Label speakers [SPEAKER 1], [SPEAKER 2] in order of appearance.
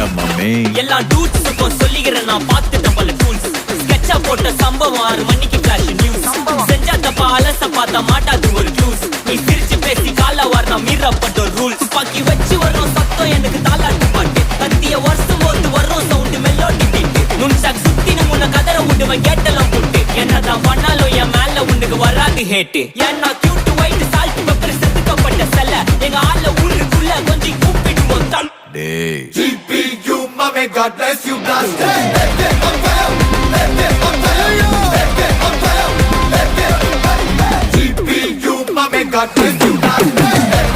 [SPEAKER 1] எல்லாம் டூட்ஸுக்கும் சொல்லிக்கிறேன் நான் பார்த்துட்ட பல டூல்ஸ். ஸ்கெட்சா போட்ட சம்பவம் 6 மணிக்கு ஃபிளாஷ் நியூஸ். செஞ்சா தப்பா அலச பார்த்தா மாட்டாது ஒரு ஜூஸ். நீ சிரிச்சு பேசி கால வாரினா மீறப்பட்ட ரூல். துப்பாக்கி வச்சு வரும் சத்தம் எனக்கு தாலாட்டு பாட்டு. கத்திய வருஷம் போது வரும் சவுண்டு மெல்லோடி பீட்டு. நுண்சாக் சுத்தின முன்ன கதற விடுவேன் கேட்டெல்லாம் போட்டு. என்னதான் பண்ணாலும் என் மேல உனக்கு வராது ஹேட்டு. ஏன்னா கியூட் ஒயிட் சால்ட் பெப்பர் செதுக்கப்பட்ட செல்ல. எங்க ஆள ஊருக்குள்ள கொஞ்சம் கூப்பிடுவோம் தன்.
[SPEAKER 2] GPU, mommy, God bless you, blast it. Let's get on fire, let's get on fire, let's get on fire, let's get on fire. GPU, mommy, God bless you, blast it.